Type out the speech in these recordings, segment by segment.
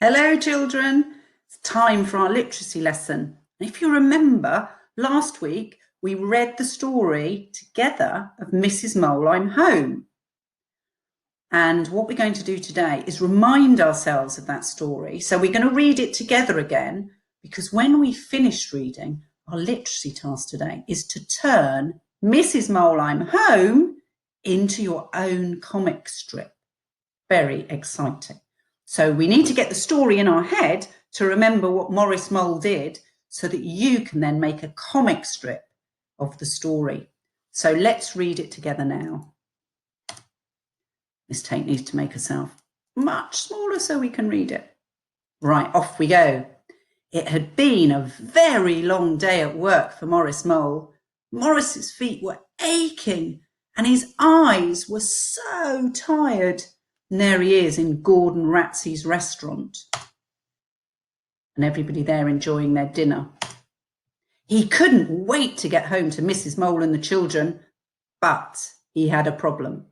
Hello, children. It's time for our literacy lesson. If you remember, last week we read the story together of Mrs. Mole, I'm Home. And what we're going to do today is remind ourselves of that story. So we're going to read it together again, because when we finish reading, our literacy task today is to turn Mrs. Mole, I'm Home into your own comic strip. Very exciting. So we need to get the story in our head to remember what Maurice Mole did so that you can then make a comic strip of the story. So let's read it together now. Miss Tate needs to make herself much smaller so we can read it. Right, off we go. It had been a very long day at work for Maurice Mole. Maurice's feet were aching and his eyes were so tired. And there he is in Gordon Ratsey's restaurant. And everybody there enjoying their dinner. He couldn't wait to get home to Mrs. Mole and the children, but he had a problem.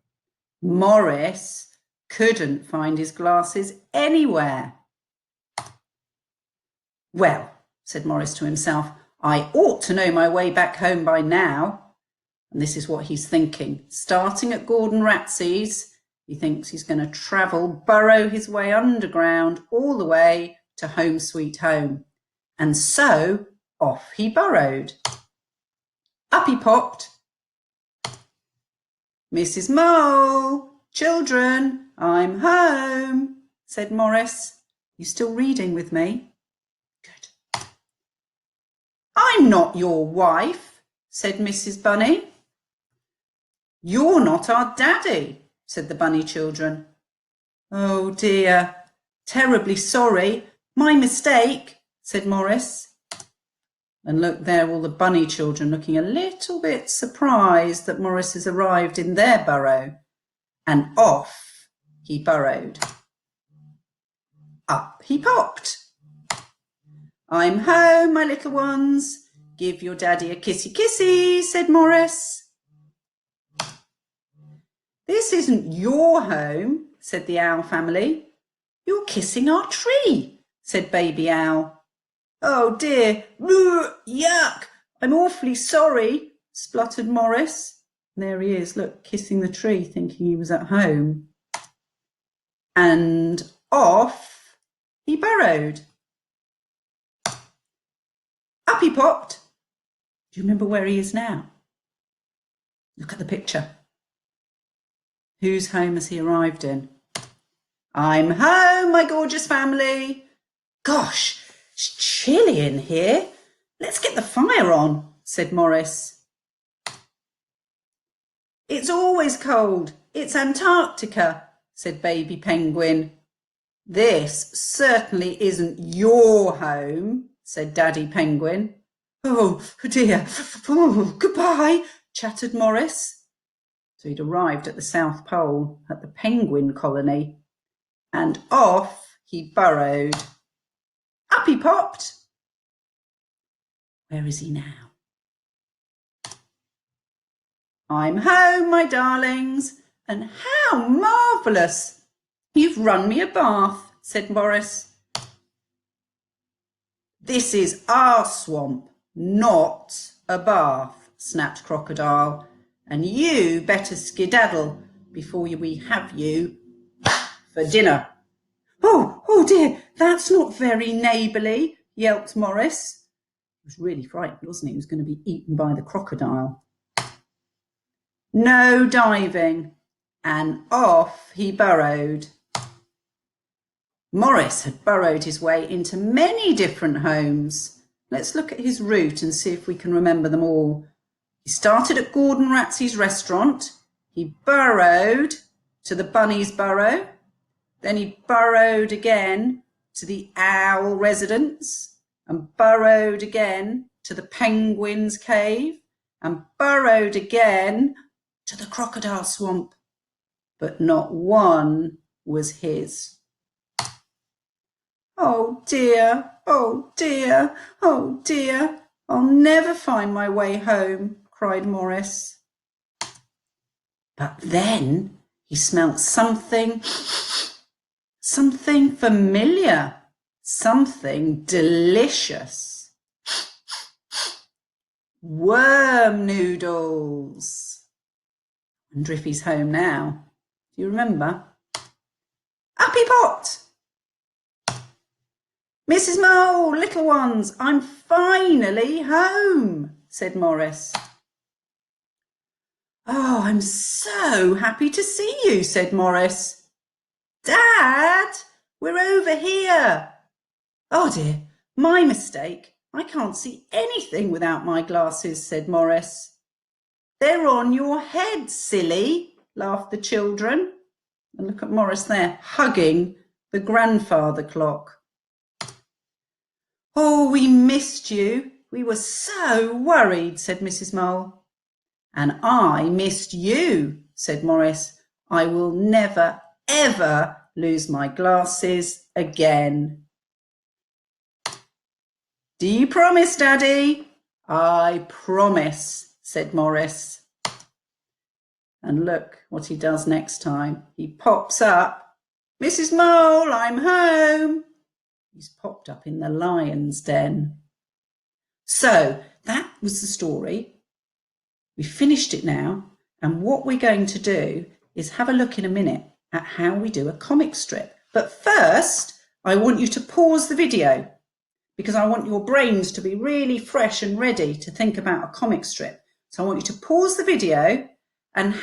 Maurice couldn't find his glasses anywhere. Well, said Maurice to himself, I ought to know my way back home by now. And this is what he's thinking. Starting at Gordon Ratsey's, he thinks he's going to burrow his way underground all the way to Home Sweet Home. And so off he burrowed. Up he popped. Mrs. Mole, children, I'm home, said Maurice. You still reading with me? Good. I'm not your wife, said Mrs. Bunny. You're not our daddy, said the bunny children. Oh dear, terribly sorry, my mistake, said Maurice. And look there, all the bunny children looking a little bit surprised that Maurice has arrived in their burrow. And off he burrowed. Up he popped. I'm home, my little ones. Give your daddy a kissy kissy, said Maurice. This isn't your home, said the owl family. You're kissing our tree, said Baby Owl. Oh dear, yuck, I'm awfully sorry, spluttered Maurice. There he is, look, kissing the tree, thinking he was at home. And off he burrowed. Up he popped. Do you remember where he is now? Look at the picture. Whose home has he arrived in? I'm home, my gorgeous family. Gosh, it's chilly in here. Let's get the fire on, said Maurice. It's always cold. It's Antarctica, said Baby Penguin. This certainly isn't your home, said Daddy Penguin. Oh dear, oh, goodbye, chattered Maurice. So he'd arrived at the South Pole, at the penguin colony, and off he burrowed. Up he popped. Where is he now? I'm home, my darlings, and how marvellous! You've run me a bath, said Maurice. This is our swamp, not a bath, snapped Crocodile. And you better skedaddle before we have you for dinner. Oh dear, that's not very neighbourly, yelped Maurice. He was really frightened, wasn't he? He was going to be eaten by the crocodile. No diving, and off he burrowed. Maurice had burrowed his way into many different homes. Let's look at his route and see if we can remember them all. He started at Gordon Ratsey's restaurant. He burrowed to the bunny's burrow. Then he burrowed again to the owl residence and burrowed again to the penguin's cave and burrowed again to the crocodile swamp. But not one was his. Oh dear, oh dear, oh dear. I'll never find my way home, cried Maurice. But then he smelt something Something familiar, something delicious. Worm noodles. I wonder if he's home now. Do you remember? Up he popped. Mrs. Mole, little ones, I'm finally home, said Morris. Oh, I'm so happy to see you, said Morris. Dad, we're over here. Oh dear, my mistake. I can't see anything without my glasses, said Morris. They're on your head, silly, laughed the children. And look at Morris there, hugging the grandfather clock. Oh, we missed you. We were so worried, said Mrs. Mole. And I missed you, said Morris. I will never, ever lose my glasses again. Do you promise, Daddy? I promise, said Morris. And look what he does next time. He pops up. Mrs. Mole, I'm home. He's popped up in the lion's den. So that was the story. We finished it now. And what we're going to do is have a look in a minute at how we do a comic strip. But first, I want you to pause the video because I want your brains to be really fresh and ready to think about a comic strip. So I want you to pause the video and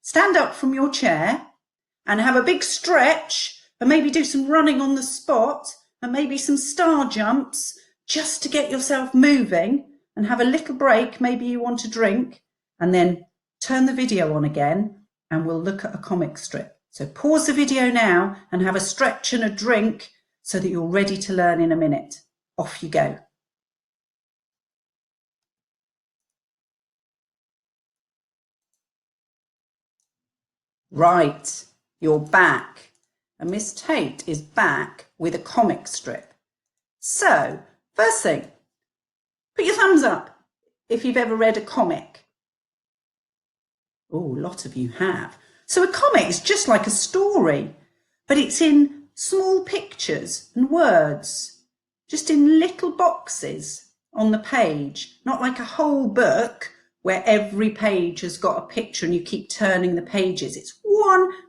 stand up from your chair and have a big stretch and maybe do some running on the spot and maybe some star jumps just to get yourself moving and have a little break. Maybe you want a drink and then turn the video on again and we'll look at a comic strip. So pause the video now and have a stretch and a drink so that you're ready to learn in a minute. Off you go. Right, you're back. And Miss Tate is back with a comic strip. So, first thing, put your thumbs up if you've ever read a comic. Oh, a lot of you have. So a comic is just like a story, but it's in small pictures and words, just in little boxes on the page, not like a whole book where every page has got a picture and you keep turning the pages. It's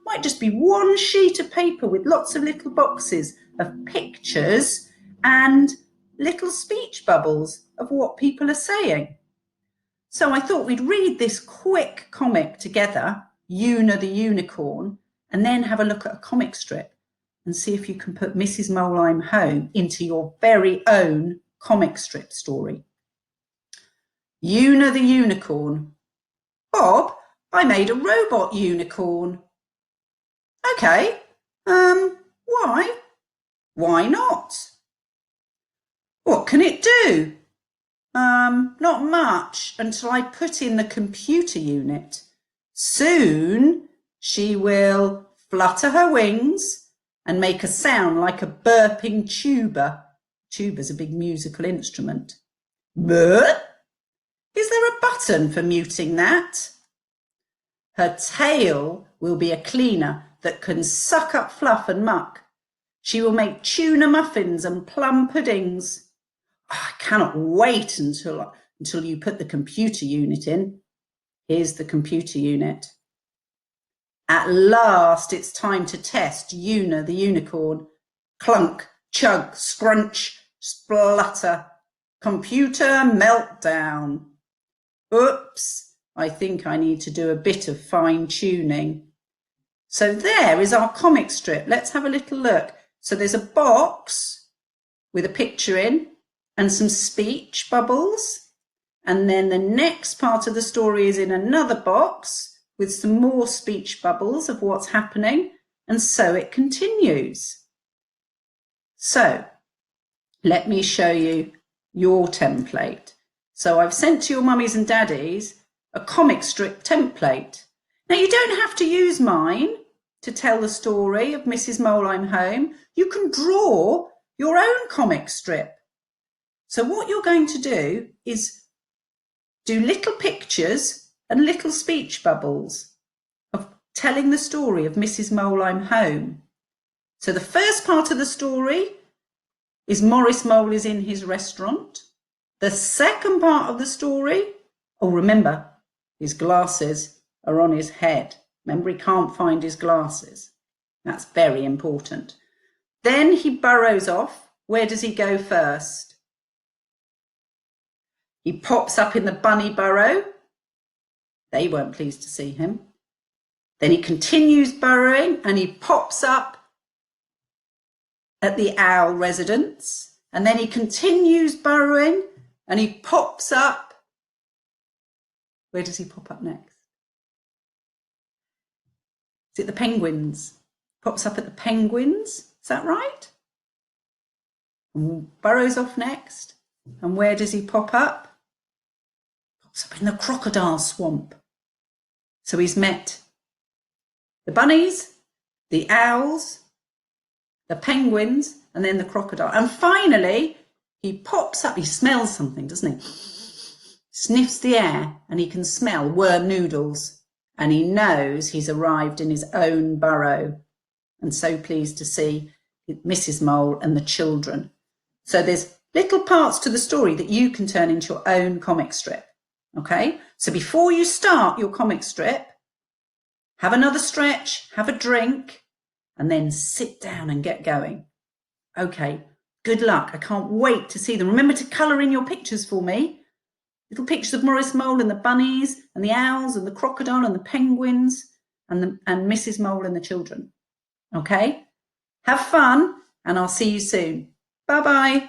might just be one sheet of paper with lots of little boxes of pictures and little speech bubbles of what people are saying. So I thought we'd read this quick comic together, Una the Unicorn, and then have a look at a comic strip and see if you can put Mrs. Mole I'm Home into your very own comic strip story. Una the Unicorn. Bob, I made a robot unicorn. Okay, why? Why not? What can it do? Not much until I put in the computer unit. Soon she will flutter her wings and make a sound like a burping tuba. Tuba's a big musical instrument. But is there a button for muting that? Her tail will be a cleaner that can suck up fluff and muck. She will make tuna muffins and plum puddings. Oh, I cannot wait until you put the computer unit in. Here's the computer unit. At last, it's time to test Una the Unicorn. Clunk, chug, scrunch, splutter. Computer meltdown. Oops, I think I need to do a bit of fine-tuning. So there is our comic strip. Let's have a little look. So there's a box with a picture in and some speech bubbles. And then the next part of the story is in another box with some more speech bubbles of what's happening. And so it continues. So let me show you your template. So I've sent to your mummies and daddies a comic strip template. Now you don't have to use mine to tell the story of Mrs. Mole I'm Home. You can draw your own comic strip. So what you're going to do is do little pictures and little speech bubbles of telling the story of Mrs. Mole I'm Home. So the first part of the story is Morris Mole is in his restaurant. The second part of the story, oh, remember, his glasses are on his head. Remember, he can't find his glasses. That's very important. Then he burrows off. Where does he go first? He pops up in the bunny burrow. They weren't pleased to see him. Then he continues burrowing and he pops up at the owl residence. And then he continues burrowing and he pops up. Where does he pop up next? Is it the penguins? Pops up at the penguins. Is that right? And burrows off next. And where does he pop up? Pops up in the crocodile swamp. So he's met the bunnies, the owls, the penguins, and then the crocodile. And finally, he pops up. He smells something, doesn't he? Sniffs the air and he can smell worm noodles. And he knows he's arrived in his own burrow. And so pleased to see Mrs. Mole and the children. So there's little parts to the story that you can turn into your own comic strip. Okay? So before you start your comic strip, have another stretch, have a drink, and then sit down and get going. Okay, good luck. I can't wait to see them. Remember to colour in your pictures for me. Little pictures of Morris Mole and the bunnies and the owls and the crocodile and the penguins and Mrs. Mole and the children. Okay? Have fun, and I'll see you soon. Bye-bye.